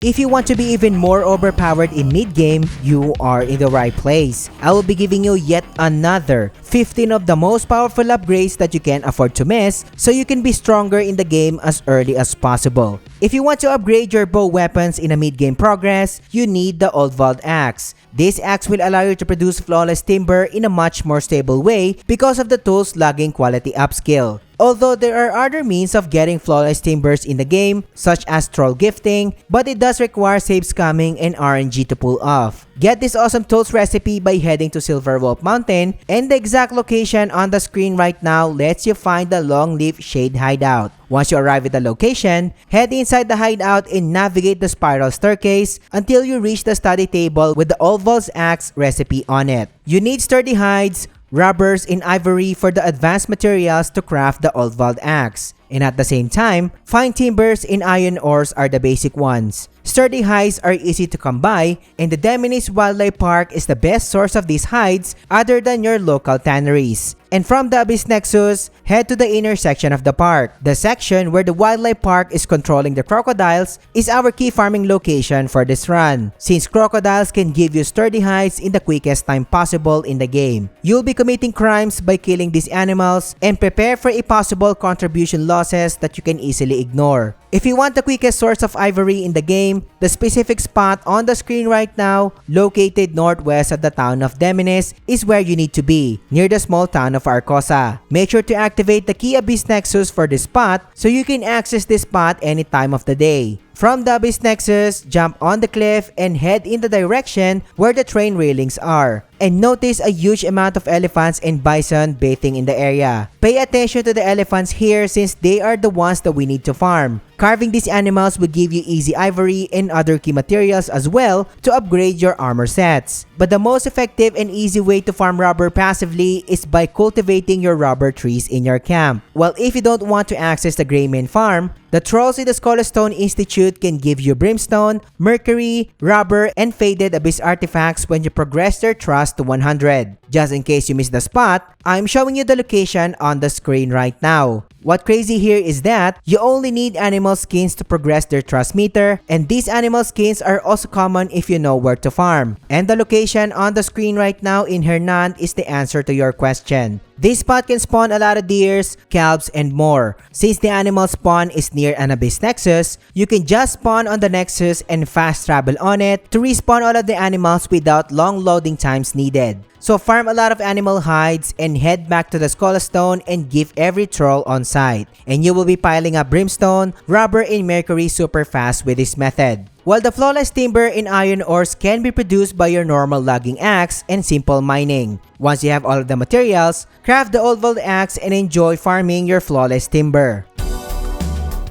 If you want to be even more overpowered in mid-game, you are in the right place. I will be giving you yet another 15 of the most powerful upgrades that you can afford to miss so you can be stronger in the game as early as possible. If you want to upgrade your bow weapons in a mid-game progress, you need the Olvald axe. This axe will allow you to produce flawless timber in a much more stable way because of the tool's logging quality upskill. Although there are other means of getting flawless timbers in the game, such as troll gifting, but it does require save scamming and RNG to pull off. Get this awesome tool's recipe by heading to Silverwolf Mountain, and the exact location on the screen right now lets you find the Longleaf Shade hideout. Once you arrive at the location, head inside the hideout and navigate the spiral staircase until you reach the study table with the Olvald's axe recipe on it. You need sturdy hides, rubbers, and ivory for the advanced materials to craft the Olvald axe. And at the same time, fine timbers and iron ores are the basic ones. Sturdy hides are easy to come by, and the Deminiss Wildlife Park is the best source of these hides other than your local tanneries. And from the Abyss Nexus, head to the inner section of the park. The section where the wildlife park is controlling the crocodiles is our key farming location for this run, since crocodiles can give you sturdy hides in the quickest time possible in the game. You'll be committing crimes by killing these animals, and prepare for a possible contribution losses that you can easily ignore. If you want the quickest source of ivory in the game, the specific spot on the screen right now, located northwest of the town of Deminiss, is where you need to be, near the small town of Arcosa. Make sure to activate the key Abyss Nexus for this spot so you can access this spot any time of the day. From the Abyss Nexus, jump on the cliff and head in the direction where the train railings are. And notice a huge amount of elephants and bison bathing in the area. Pay attention to the elephants here since they are the ones that we need to farm. Carving these animals will give you easy ivory and other key materials as well to upgrade your armor sets. But the most effective and easy way to farm rubber passively is by cultivating your rubber trees in your camp. Well, if you don't want to access the Greymane farm, the trolls in the Skullstone Institute can give you brimstone, mercury, rubber, and faded abyss artifacts when you progress their trust to 100. Just in case you missed the spot, I'm showing you the location on the screen right now. What crazy here is that you only need animal skins to progress their trust meter, and these animal skins are also common if you know where to farm. And the location on the screen right now in Hernan is the answer to your question. This spot can spawn a lot of deers, calves, and more. Since the animal spawn is near an Abyss Nexus, you can just spawn on the Nexus and fast travel on it to respawn all of the animals without long loading times needed. So farm a lot of animal hides and head back to the Skullstone and give every troll on site. And you will be piling up brimstone, rubber, and mercury super fast with this method. While the flawless timber and iron ores can be produced by your normal logging axe and simple mining. Once you have all of the materials, craft the Olvald axe and enjoy farming your flawless timber.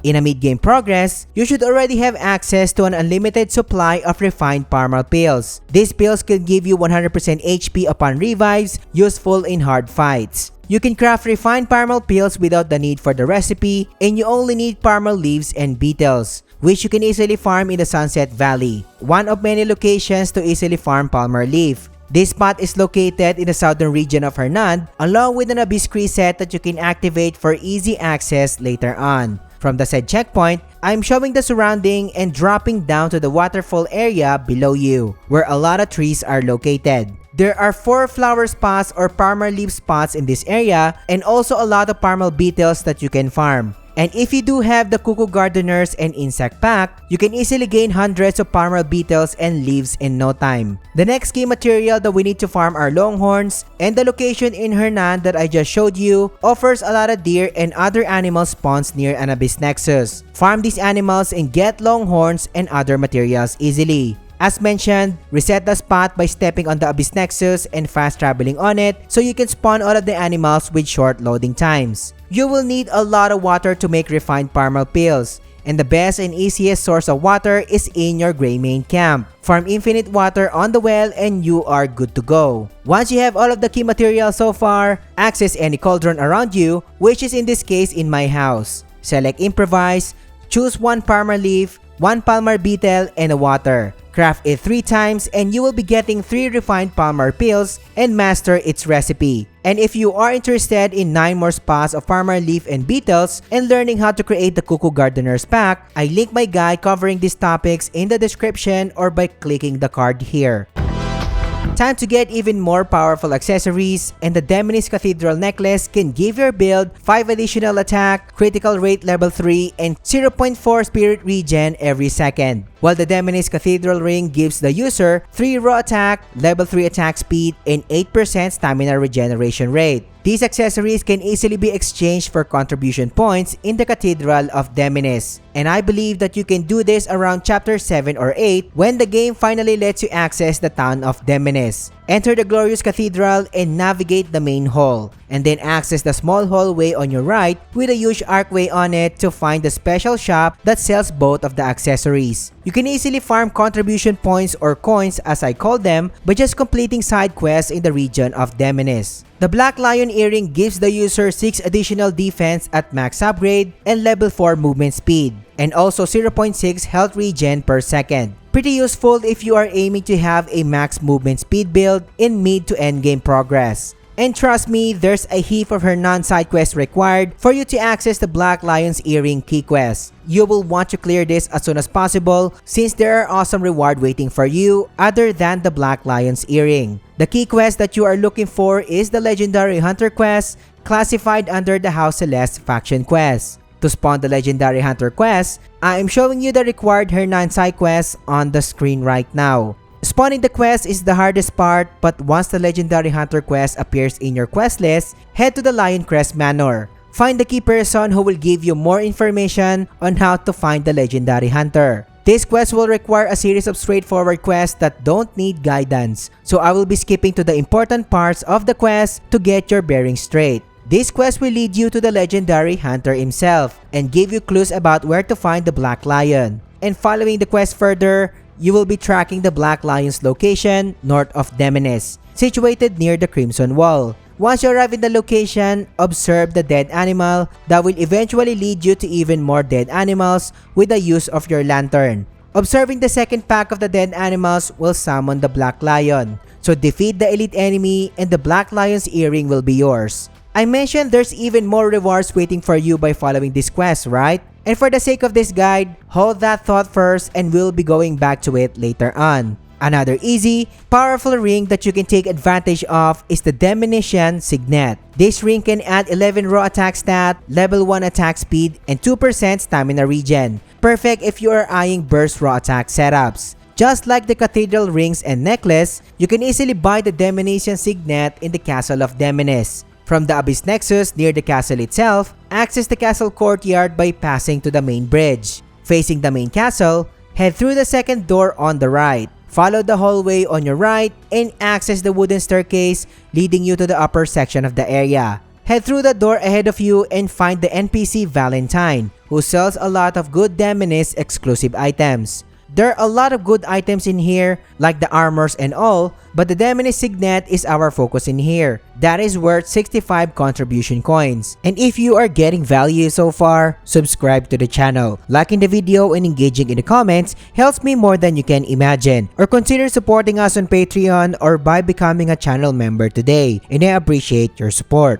In a mid-game progress, you should already have access to an unlimited supply of refined Palmar pills. These pills can give you 100% HP upon revives, useful in hard fights. You can craft refined Palmar pills without the need for the recipe, and you only need Palmar leaves and beetles, which you can easily farm in the Sunset Valley, one of many locations to easily farm Palmar leaf. This spot is located in the southern region of Hernan, along with an Abyss set that you can activate for easy access later on. From the said checkpoint, I'm showing the surrounding and dropping down to the waterfall area below you, where a lot of trees are located. There are 4 flower spots or Palmar leaf spots in this area, and also a lot of Palmar beetles that you can farm. And if you do have the Cuckoo Gardeners and Insect Pack, you can easily gain hundreds of Palmar beetles and leaves in no time. The next key material that we need to farm are longhorns, and the location in Hernan that I just showed you offers a lot of deer and other animal spawns near an Abyss Nexus. Farm these animals and get longhorns and other materials easily. As mentioned, reset the spot by stepping on the Abyss Nexus and fast traveling on it so you can spawn all of the animals with short loading times. You will need a lot of water to make refined Palmar pills, and the best and easiest source of water is in your Greymane camp. Farm infinite water on the well and you are good to go. Once you have all of the key materials so far, access any cauldron around you, which is in this case in my house. Select improvise, choose one Palmar leaf, 1 Palmar beetle, and a water. Craft it 3 times and you will be getting 3 refined Palmar pills and master its recipe. And if you are interested in 9 more spas of Palmar leaf and beetles and learning how to create the Cuckoo Gardener's Pack, I link my guide covering these topics in the description or by clicking the card here. Time to get even more powerful accessories, and the Deminiss Cathedral necklace can give your build 5 additional attack, critical rate level 3, and 0.4 spirit regen every second. While the Demeniss Cathedral ring gives the user 3 raw attack, level 3 attack speed, and 8% stamina regeneration rate. These accessories can easily be exchanged for contribution points in the Cathedral of Deminiss. And I believe that you can do this around chapter 7 or 8 when the game finally lets you access the town of Deminiss. Enter the glorious cathedral and navigate the main hall, and then access the small hallway on your right with a huge archway on it to find the special shop that sells both of the accessories. You can easily farm contribution points or coins, as I call them, by just completing side quests in the region of Deminiss. The Black Lion Earring gives the user 6 additional defense at max upgrade and level 4 movement speed, and also 0.6 health regen per second. Pretty useful if you are aiming to have a max movement speed build in mid to end game progress. And trust me, there's a heap of her non-side quests required for you to access the Black Lion's Earring key quest. You will want to clear this as soon as possible since there are awesome reward waiting for you other than the Black Lion's Earring. The key quest that you are looking for is the Legendary Hunter quest, classified under the House Celeste faction quest. To spawn the Legendary Hunter quest, I am showing you the required her non-side quests on the screen right now. Spawning the quest is the hardest part, but once the Legendary Hunter quest appears in your quest list, head to the Lion Crest Manor. Find the key person who will give you more information on how to find the Legendary Hunter. This quest will require a series of straightforward quests that don't need guidance, so I will be skipping to the important parts of the quest to get your bearings straight. This quest will lead you to the Legendary Hunter himself and give you clues about where to find the Black Lion. And following the quest further, you will be tracking the Black Lion's location north of Deminiss, situated near the Crimson Wall. Once you arrive in the location, observe the dead animal that will eventually lead you to even more dead animals with the use of your lantern. Observing the second pack of the dead animals will summon the Black Lion. So defeat the elite enemy and the Black Lion's Earring will be yours. I mentioned there's even more rewards waiting for you by following this quest, right? And for the sake of this guide, hold that thought first and we'll be going back to it later on. Another easy, powerful ring that you can take advantage of is the Demenissian Signet. This ring can add 11 raw attack stat, level 1 attack speed, and 2% stamina regen. Perfect if you are eyeing burst raw attack setups. Just like the Cathedral rings and necklace, you can easily buy the Demenissian Signet in the Castle of Deminiss. From the Abyss Nexus near the castle itself, access the castle courtyard by passing to the main bridge. Facing the main castle, head through the second door on the right. Follow the hallway on your right and access the wooden staircase leading you to the upper section of the area. Head through the door ahead of you and find the NPC Valentine, who sells a lot of good Deminiss exclusive items. There are a lot of good items in here, like the armors and all, but the Demeniss Signet is our focus in here. That is worth 65 contribution coins. And if you are getting value so far, subscribe to the channel. Liking the video and engaging in the comments helps me more than you can imagine. Or consider supporting us on Patreon or by becoming a channel member today, and I appreciate your support.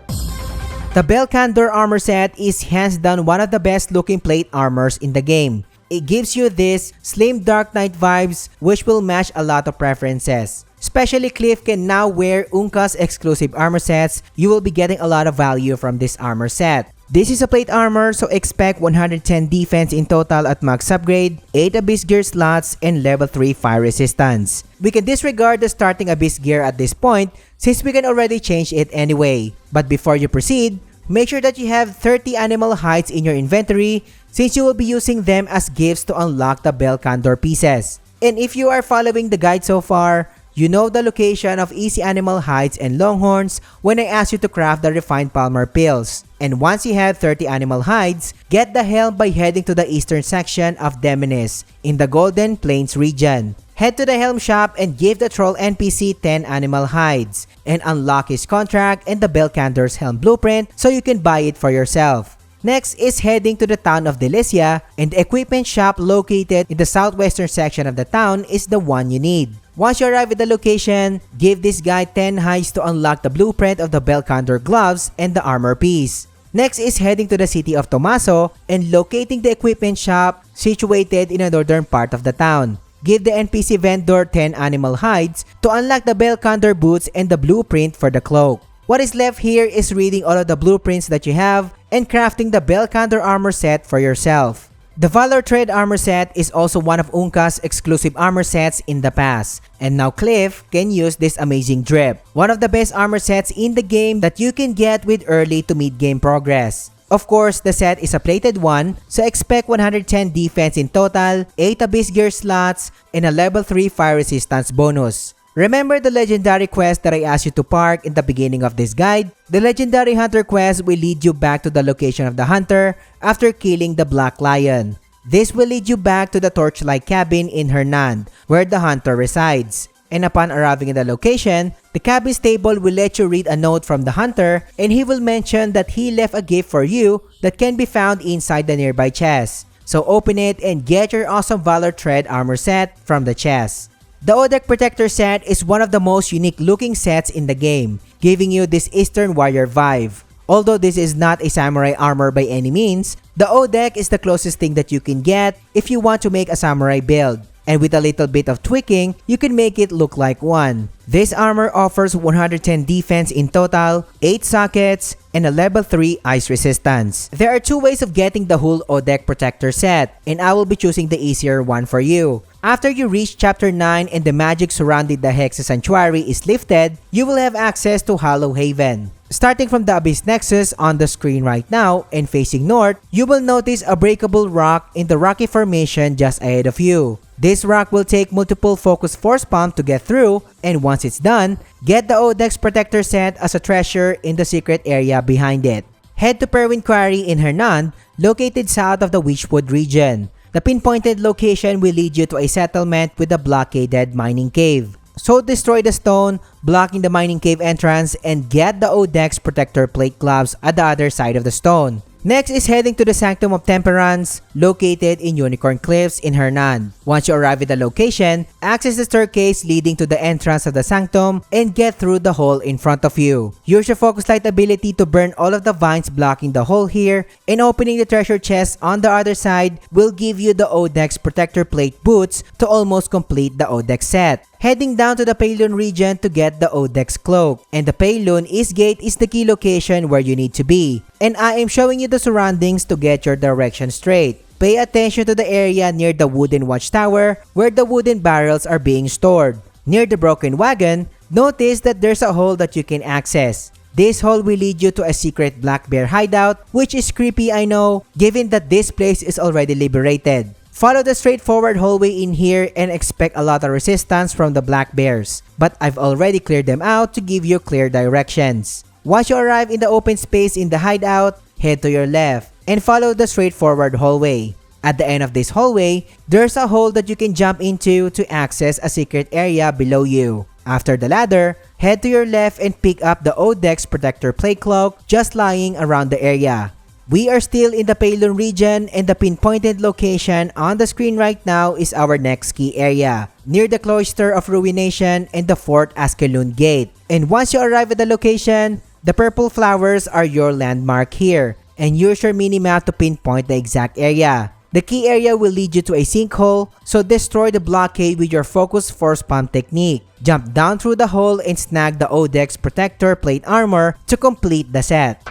The Belkandor Armor Set is hands down one of the best looking plate armors in the game. It gives you this slim Dark Knight vibes which will match a lot of preferences. Especially Cliff can now wear Unka's exclusive armor sets. You will be getting a lot of value from this armor set. This is a plate armor, so expect 110 defense in total at max upgrade, 8 Abyss gear slots, and level 3 fire resistance. We can disregard the starting Abyss gear at this point since we can already change it anyway. But before you proceed, make sure that you have 30 animal hides in your inventory since you will be using them as gifts to unlock the Belkandor pieces. And if you are following the guide so far, you know the location of easy animal hides and longhorns when I asked you to craft the refined Palmar pills. And once you have 30 animal hides, get the helm by heading to the eastern section of Deminiss in the Golden Plains region. Head to the helm shop and give the troll NPC 10 animal hides and unlock his contract and the Belkandor's helm blueprint so you can buy it for yourself. Next is heading to the town of Delicia, and the equipment shop located in the southwestern section of the town is the one you need. Once you arrive at the location, give this guy 10 hides to unlock the blueprint of the Belkandor gloves and the armor piece. Next is heading to the city of Tomaso and locating the equipment shop situated in the northern part of the town. Give the NPC vendor 10 animal hides to unlock the Belkandor boots and the blueprint for the cloak. What is left here is reading all of the blueprints that you have and crafting the Belkandor Armor Set for yourself. The Valortread Armor Set is also one of Unka's exclusive armor sets in the past, and now Cliff can use this amazing drip, one of the best armor sets in the game that you can get with early to mid-game progress. Of course, the set is a plated one, so expect 110 defense in total, 8 Abyss gear slots, and a level 3 fire resistance bonus. Remember the legendary quest that I asked you to park in the beginning of this guide? The legendary hunter quest will lead you back to the location of the hunter after killing the Black Lion. This will lead you back to the torchlight cabin in Hernand, where the hunter resides. And upon arriving in the location, the cabin's table will let you read a note from the hunter, and he will mention that he left a gift for you that can be found inside the nearby chest. So open it and get your awesome Valortread Armor Set from the chest. The Odeck Protector set is one of the most unique looking sets in the game, giving you this Eastern Warrior vibe. Although this is not a samurai armor by any means, the Odeck is the closest thing that you can get if you want to make a samurai build. And with a little bit of tweaking, you can make it look like one. This armor offers 110 defense in total, 8 sockets, and a level 3 ice resistance. There are 2 ways of getting the whole Odeck Protector set, and I will be choosing the easier one for you. After you reach chapter 9 and the magic surrounding the Hexa Sanctuary is lifted, you will have access to Hollow Haven. Starting from the Abyss Nexus on the screen right now and facing north, you will notice a breakable rock in the rocky formation just ahead of you. This rock will take multiple focus force pump to get through, and once it's done, get the Odeck's Protector set as a treasure in the secret area behind it. Head to Perwin Quarry in Hernand, located south of the Witchwood region. The pinpointed location will lead you to a settlement with a blockaded mining cave. So destroy the stone, blocking the mining cave entrance, and get the Odeck's Protector plate gloves at the other side of the stone. Next is heading to the Sanctum of Temperance, located in Unicorn Cliffs in Hernand. Once you arrive at the location, access the staircase leading to the entrance of the Sanctum and get through the hole in front of you. Use your Focus Light ability to burn all of the vines blocking the hole here, and opening the treasure chest on the other side will give you the Odeck's Protector plate boots to almost complete the Odeck set. Heading down to the Paylun region to get the Odeck's cloak, and the Paylun East Gate is the key location where you need to be. And I am showing you the surroundings to get your direction straight. Pay attention to the area near the wooden watchtower where the wooden barrels are being stored. Near the broken wagon, notice that there's a hole that you can access. This hole will lead you to a secret black bear hideout, which is creepy, I know, given that this place is already liberated. Follow the straightforward hallway in here and expect a lot of resistance from the black bears, but I've already cleared them out to give you clear directions. Once you arrive in the open space in the hideout, head to your left and follow the straightforward hallway. At the end of this hallway, there's a hole that you can jump into to access a secret area below you. After the ladder, head to your left and pick up the Odeck's Protector plate cloak just lying around the area. We are still in the Paylun region, and the pinpointed location on the screen right now is our next key area, near the Cloister of Ruination and the Fort Askelund Gate. And once you arrive at the location, the purple flowers are your landmark here, and use your minimap to pinpoint the exact area. The key area will lead you to a sinkhole, so destroy the blockade with your Focus Force Pump technique. Jump down through the hole and snag the Odeck's Protector plate armor to complete the set.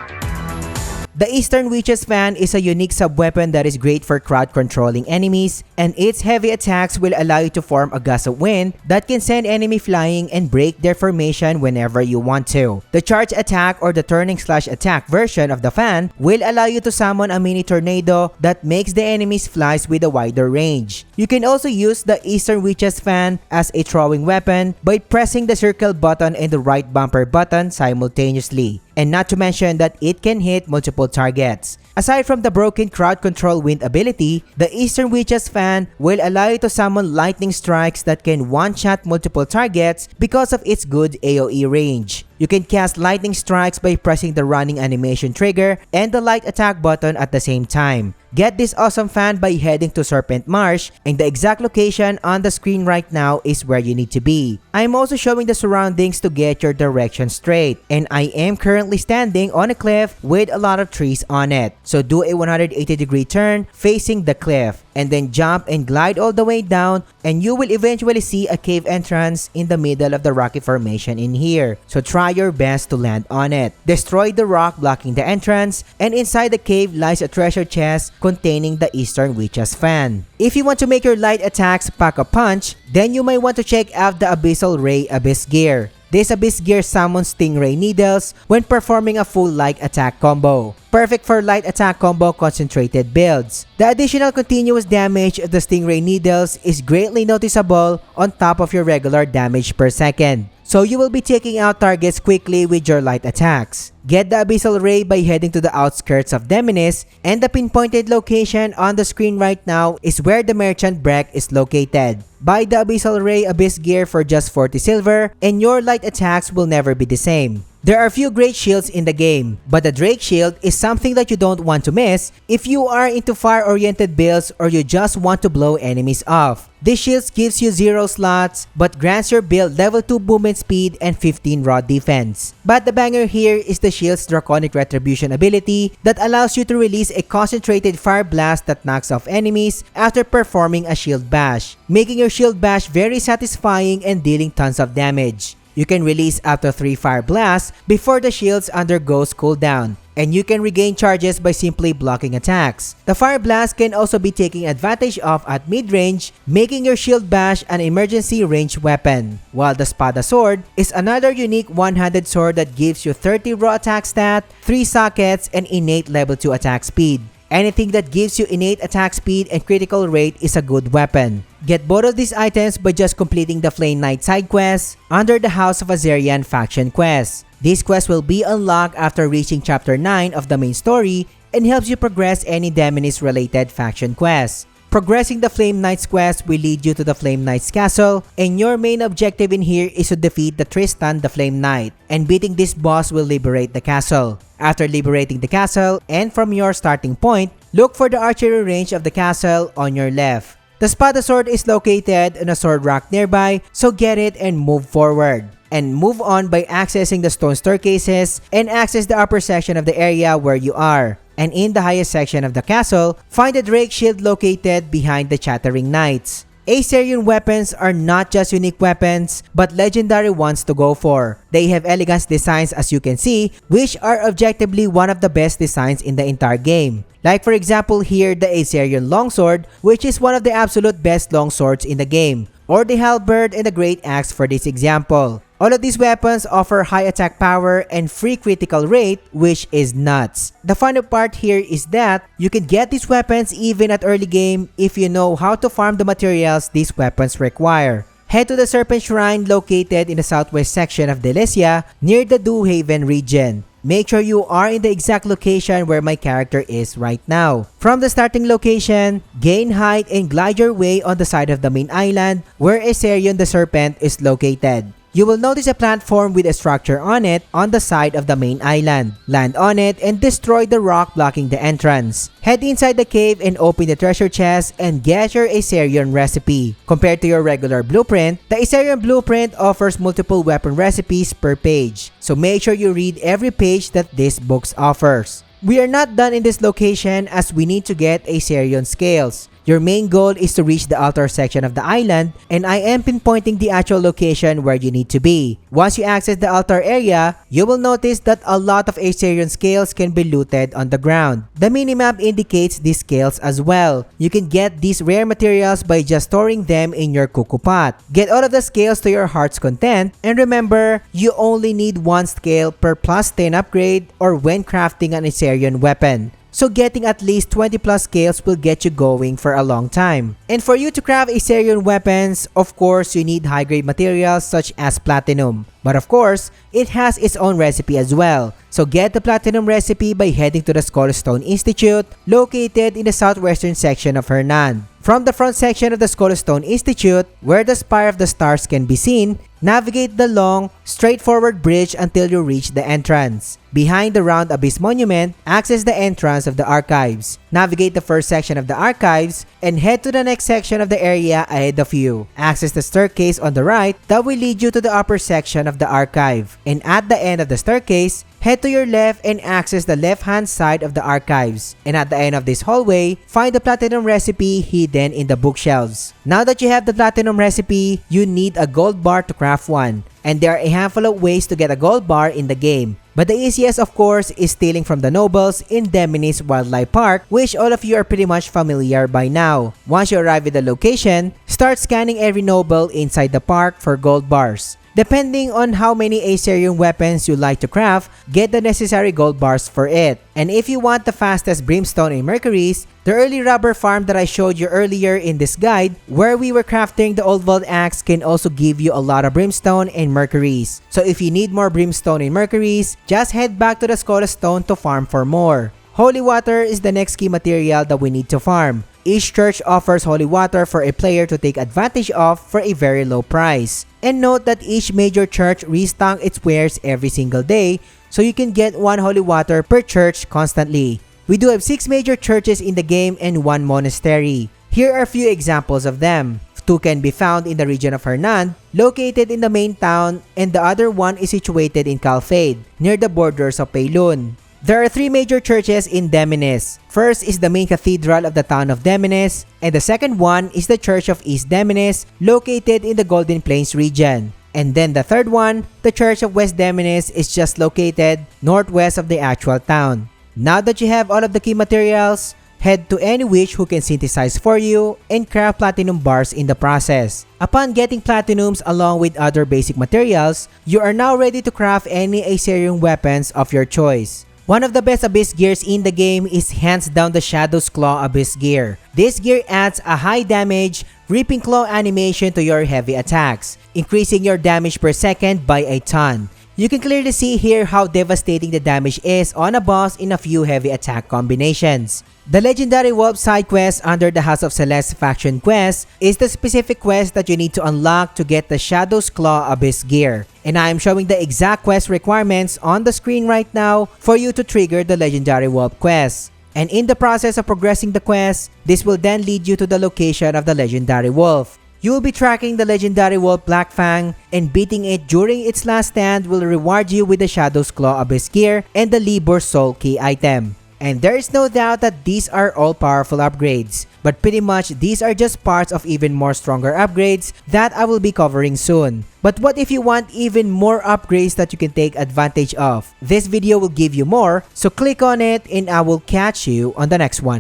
The Eastern Witch's Fan is a unique sub-weapon that is great for crowd-controlling enemies, and its heavy attacks will allow you to form a gust of wind that can send enemy flying and break their formation whenever you want to. The charge attack or the turning/attack version of the fan will allow you to summon a mini tornado that makes the enemies flies with a wider range. You can also use the Eastern Witch's Fan as a throwing weapon by pressing the circle button and the right bumper button simultaneously. And not to mention that it can hit multiple targets. Aside from the broken crowd control wind ability, the Eastern Witch's Fan will allow you to summon lightning strikes that can one-shot multiple targets because of its good AoE range. You can cast lightning strikes by pressing the running animation trigger and the light attack button at the same time. Get this awesome fan by heading to Serpent Marsh, and the exact location on the screen right now is where you need to be. I'm also showing the surroundings to get your direction straight, and I am currently standing on a cliff with a lot of trees on it. So do a 180-degree turn facing the cliff, and then jump and glide all the way down, and you will eventually see a cave entrance in the middle of the rocky formation in here. So try your best to land on it. Destroy the rock blocking the entrance, and inside the cave lies a treasure chest containing the Eastern Witch's fan. If you want to make your light attacks pack a punch, then you might want to check out the Abyssal Ray Abyss Gear. This Abyss Gear summons Stingray Needles when performing a full light attack combo. Perfect for light attack combo concentrated builds. The additional continuous damage of the Stingray Needles is greatly noticeable on top of your regular damage per second, so you will be taking out targets quickly with your light attacks. Get the Abyssal Ray by heading to the outskirts of Deminiss, and the pinpointed location on the screen right now is where the Merchant Breck is located. Buy the Abyssal Ray Abyss Gear for just 40 silver, and your light attacks will never be the same. There are few great shields in the game, but the Drake Shield is something that you don't want to miss if you are into fire-oriented builds or you just want to blow enemies off. This shield gives you 0 slots but grants your build level 2 movement speed and 15 raw defense. But the banger here is the shield's Draconic Retribution ability that allows you to release a concentrated fire blast that knocks off enemies after performing a shield bash, making your shield bash very satisfying and dealing tons of damage. You can release up to 3 fire blasts before the shields undergoes cooldown, and you can regain charges by simply blocking attacks. The fire blast can also be taken advantage of at mid-range, making your shield bash an emergency ranged weapon. While the Spada Sword is another unique one-handed sword that gives you 30 raw attack stat, 3 sockets, and innate level 2 attack speed. Anything that gives you innate attack speed and critical rate is a good weapon. Get both of these items by just completing the Flame Knight side quest under the House of Azerian faction quest. This quest will be unlocked after reaching chapter 9 of the main story and helps you progress any Deminiss related faction quests. Progressing the Flame Knight's quest will lead you to the Flame Knight's castle, and your main objective in here is to defeat the Tristan the Flame Knight, and beating this boss will liberate the castle. After liberating the castle, and from your starting point, look for the archery range of the castle on your left. The Spada Sword is located on a sword rock nearby, so get it and move forward. And move on by accessing the stone staircases and access the upper section of the area where you are. And in the highest section of the castle, find the Drake Shield located behind the Chattering Knights. Aserian weapons are not just unique weapons, but legendary ones to go for. They have elegant designs as you can see, which are objectively one of the best designs in the entire game. Like for example here, the Aserian Longsword, which is one of the absolute best longswords in the game, or the Halberd and the Great Axe for this example. All of these weapons offer high attack power and free critical rate, which is nuts. The funny part here is that you can get these weapons even at early game if you know how to farm the materials these weapons require. Head to the Serpent Shrine located in the southwest section of Delicia near the Dew Haven region. Make sure you are in the exact location where my character is right now. From the starting location, gain height and glide your way on the side of the main island where Aserion the Serpent is located. You will notice a platform with a structure on it on the side of the main island. Land on it and destroy the rock blocking the entrance. Head inside the cave and open the treasure chest and get your Aserion recipe. Compared to your regular blueprint, the Aserion blueprint offers multiple weapon recipes per page. So make sure you read every page that this book offers. We are not done in this location as we need to get Aserion scales. Your main goal is to reach the altar section of the island, and I am pinpointing the actual location where you need to be. Once you access the altar area, you will notice that a lot of Aserion scales can be looted on the ground. The minimap indicates these scales as well. You can get these rare materials by just storing them in your cuckoo pot. Get all of the scales to your heart's content, and remember, you only need one scale per plus 10 upgrade or when crafting an Aserion weapon. So getting at least 20 plus scales will get you going for a long time. And for you to craft Aserion weapons, of course you need high grade materials such as platinum. But of course, it has its own recipe as well. So get the platinum recipe by heading to the Skullstone Institute located in the southwestern section of Hernan. From the front section of the Skullstone Institute, where the Spire of the Stars can be seen, navigate the long, straightforward bridge until you reach the entrance. Behind the round Abyss Monument, access the entrance of the Archives. Navigate the first section of the Archives and head to the next section of the area ahead of you. Access the staircase on the right that will lead you to the upper section of the Archive. And at the end of the staircase, head to your left and access the left-hand side of the Archives. And at the end of this hallway, find the Platinum Recipe hidden in the bookshelves. Now that you have the Platinum Recipe, you need a gold bar to craft one. And there are a handful of ways to get a gold bar in the game. But the easiest, of course, is stealing from the nobles in Deminiss Wildlife Park, which all of you are pretty much familiar by now. Once you arrive at the location, start scanning every noble inside the park for gold bars. Depending on how many Aetherium weapons you like to craft, get the necessary gold bars for it. And if you want the fastest brimstone and mercuries, the early rubber farm that I showed you earlier in this guide, where we were crafting the Olvald axe, can also give you a lot of brimstone and mercuries. So if you need more brimstone and mercuries, just head back to the Skullstone to farm for more. Holy water is the next key material that we need to farm. Each church offers holy water for a player to take advantage of for a very low price. And note that each major church restock its wares every single day, so you can get 1 holy water per church constantly. We do have 6 major churches in the game and 1 monastery. Here are a few examples of them. 2 can be found in the region of Hernand, located in the main town, and the other one is situated in Calfade, near the borders of Peilun. There are 3 major churches in Deminiss. First is the main cathedral of the town of Deminiss, and the second one is the Church of East Deminiss, located in the Golden Plains region. And then the third one, the Church of West Deminiss, is just located northwest of the actual town. Now that you have all of the key materials, head to any witch who can synthesize for you and craft platinum bars in the process. Upon getting platinums along with other basic materials, you are now ready to craft any Aetherium weapons of your choice. One of the best Abyss gears in the game is hands down the Shadow's Claw Abyss gear. This gear adds a high damage, Reaping Claw animation to your heavy attacks, increasing your damage per second by a ton. You can clearly see here how devastating the damage is on a boss in a few heavy attack combinations. The Legendary Wolf side quest under the House of Celeste faction quest is the specific quest that you need to unlock to get the Shadow's Claw Abyss gear. And I am showing the exact quest requirements on the screen right now for you to trigger the Legendary Wolf quest. And in the process of progressing the quest, this will then lead you to the location of the Legendary Wolf. You will be tracking the Legendary Wolf Black Fang, and beating it during its last stand will reward you with the Shadow's Claw Abyss gear and the Libor Soul key item. And there is no doubt that these are all powerful upgrades, but pretty much these are just parts of even more stronger upgrades that I will be covering soon. But what if you want even more upgrades that you can take advantage of? This video will give you more, so click on it and I will catch you on the next one.